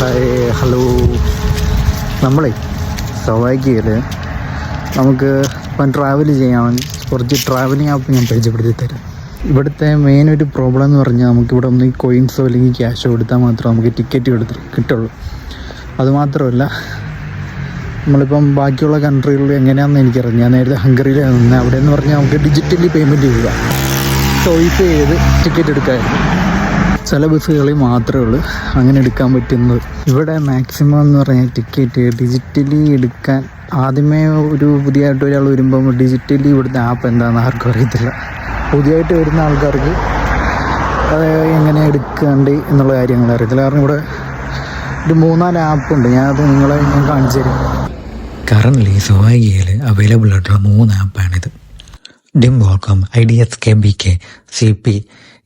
Hi hello. നമ്മളെ സൗഭാഗ്യയിൽ നമുക്ക് ഇപ്പം ട്രാവൽ ചെയ്യാൻ കുറച്ച് ട്രാവലിംഗ് ആപ്പ് ഞാൻ പരിചയപ്പെടുത്തി തരാം. ഇവിടുത്തെ മെയിൻ ഒരു പ്രോബ്ലം എന്ന് പറഞ്ഞാൽ നമുക്കിവിടെ ഒന്ന് ഈ കോയിൻസോ അല്ലെങ്കിൽ ക്യാഷോ കൊടുത്താൽ മാത്രമേ നമുക്ക് ടിക്കറ്റ് കിട്ടുള്ളൂ. അതുമാത്രമല്ല, നമ്മളിപ്പം ബാക്കിയുള്ള കൺട്രികളിൽ എങ്ങനെയാണെന്ന് എനിക്കറിയാം. ഞാൻ നേരത്തെ ഹംഗറിയിലാണ് നിന്നത്. അവിടെ എന്ന് പറഞ്ഞാൽ നമുക്ക് ഡിജിറ്റലി പേയ്മെൻറ്റ് ചെയ്യുക, സ്വൈപ്പ് ചെയ്ത് ടിക്കറ്റ് എടുക്കാമായിരുന്നു. ചില ബസ്സുകളിൽ മാത്രമേ ഉള്ളൂ അങ്ങനെ എടുക്കാൻ പറ്റുന്നത്. ഇവിടെ മാക്സിമം എന്ന് പറഞ്ഞാൽ ടിക്കറ്റ് ഡിജിറ്റലി എടുക്കാൻ ആദ്യമേ ഒരു പുതിയതായിട്ട് ഒരാൾ വരുമ്പം ഡിജിറ്റലി ഇവിടുത്തെ ആപ്പ് എന്താണെന്ന് ആർക്കും അറിയത്തില്ല. പുതിയതായിട്ട് വരുന്ന ആൾക്കാർക്ക് അത് എങ്ങനെ എടുക്കാണ്ട് എന്നുള്ള കാര്യങ്ങൾ അറിയത്തില്ല. കാരണം ഇവിടെ ഒരു 3-4 ആപ്പുണ്ട്. ഞാൻ കാണിച്ചു തരാം. കറൻ്റ്ലി സൗഭാഗ്യയിൽ അവൈലബിൾ ആയിട്ടുള്ള 3 ആപ്പാണിത്. ഡിം വോൾകോം, IDSKBK, CP.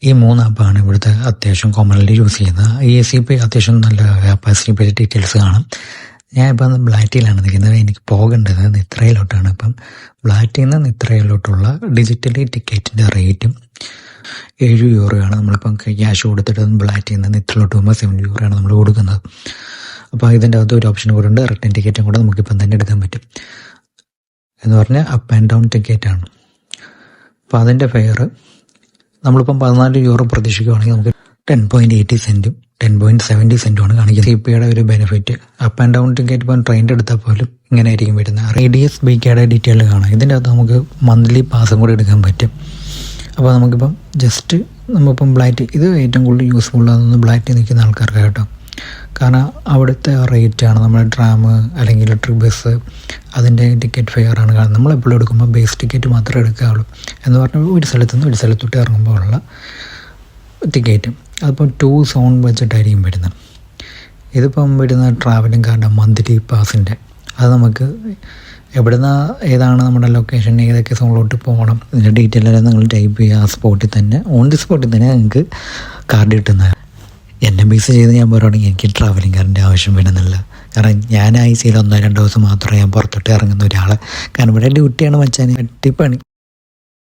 ഈ 3 ആപ്പാണ് ഇവിടുത്തെ അത്യാവശ്യം കോമൺലി യൂസ് ചെയ്യുന്നത്. ഈ CP അത്യാവശ്യം നല്ല കപ്പാസിറ്റി പറ്റി ഡീറ്റെയിൽസ് കാണും. ഞാൻ ഇപ്പം ബ്ലാറ്റിയിലാണ് നിൽക്കുന്നത്. എനിക്ക് പോകേണ്ടത് നിത്രയിലോട്ടാണ്. ഇപ്പം ബ്ലാറ്റിൽ നിന്ന് നിത്രയിലോട്ടുള്ള ഡിജിറ്റലി ടിക്കറ്റിൻ്റെ റേറ്റും 7 യൂറോയാണ്. നമ്മളിപ്പം ക്യാഷ് കൊടുത്തിട്ട് ബ്ലാറ്റിൽ നിന്ന് നിത്രയിലോട്ട് പോകുമ്പോൾ 7 യൂറോയാണ് നമ്മൾ കൊടുക്കുന്നത്. അപ്പോൾ ഇതിൻ്റെ അകത്ത് ഒരു ഓപ്ഷൻ കൂടെ ഉണ്ട്, റിട്ടേൺ ടിക്കറ്റും കൂടെ നമുക്കിപ്പം തന്നെ എടുക്കാൻ പറ്റും. എന്ന് പറഞ്ഞാൽ അപ്പ് ആൻഡ് ഡൗൺ ടിക്കറ്റാണ്. അപ്പോൾ അതിൻ്റെ ഫെയർ നമ്മളിപ്പം 14 യൂറോ പ്രതീക്ഷിക്കുകയാണെങ്കിൽ നമുക്ക് 10.80 സെൻറ്റും 10.70 സെൻറ്റുമാണ് കാണിക്കുന്നത്. CPയുടെ ഒരു benefit, up and down ticket ഇപ്പം ട്രെയിനിൻ്റെ എടുത്താൽ പോലും ഇങ്ങനെ ആയിരിക്കും വരുന്നത്. IDSBKയുടെ ഡീറ്റെയിൽ കാണാം. ഇതിൻ്റെ അകത്ത് നമുക്ക് മന്ത്ലി പാസും കൂടി എടുക്കാൻ പറ്റും. അപ്പോൾ നമുക്കിപ്പം ജസ്റ്റ് നമ്മളിപ്പം ബ്ലാറ്റ്, ഇത് ഏറ്റവും കൂടുതൽ യൂസ്ഫുൾ ആകുന്നത് ബ്ലാറ്റിൽ നിൽക്കുന്ന ആൾക്കാർക്ക് കേട്ടോ. കാരണം അവിടുത്തെ റേറ്റാണ് നമ്മൾ ട്രാം അല്ലെങ്കിൽ ഇലക്ട്രിക് ബസ് അതിൻ്റെ ടിക്കറ്റ് ഫെയർ ആണ് കാണുന്നത്. നമ്മളെപ്പോഴും എടുക്കുമ്പോൾ ബേസ് ടിക്കറ്റ് മാത്രമേ എടുക്കാവുള്ളൂ. എന്ന് പറഞ്ഞാൽ ഒരു സ്ഥലത്തുനിന്ന് ഒരു സ്ഥലത്തോട്ട് ഇറങ്ങുമ്പോൾ ഉള്ള ടിക്കറ്റ് അതിപ്പം 2 സോൺ വെച്ചിട്ടായിരിക്കും വരുന്നത്. ഇതിപ്പം വരുന്ന ട്രാവലിംഗ് കാർഡ് മന്ത്ലി പാസിൻ്റെ, അത് നമുക്ക് എവിടുന്ന് ഏതാണ് നമ്മുടെ ലൊക്കേഷൻ, ഏതൊക്കെ സോണിലോട്ട് പോകണം, ഇതിൻ്റെ ഡീറ്റെയിൽ എല്ലാം നിങ്ങൾ ടൈപ്പ് ചെയ്യുക. ആ സ്പോട്ടിൽ തന്നെ, ഓൺ ദി സ്പോട്ടിൽ തന്നെ നിങ്ങൾക്ക് കാർഡ് കിട്ടുന്നത്. എന്നെ ബേസ് ചെയ്ത് ഞാൻ പറയുകയാണെങ്കിൽ എനിക്ക് ട്രാവലിംഗ് കാറിൻ്റെ ആവശ്യം വരുന്നില്ല. കാരണം ഞാൻ ആഴ്ചയിൽ 1-2 ദിവസം മാത്രമേ ഞാൻ പുറത്തോട്ട് ഇറങ്ങുന്ന ഒരാൾ. കാരണം ഇവിടെ ഡ്യൂട്ടിയാണ് മച്ചാൻ, അടിപ്പണി.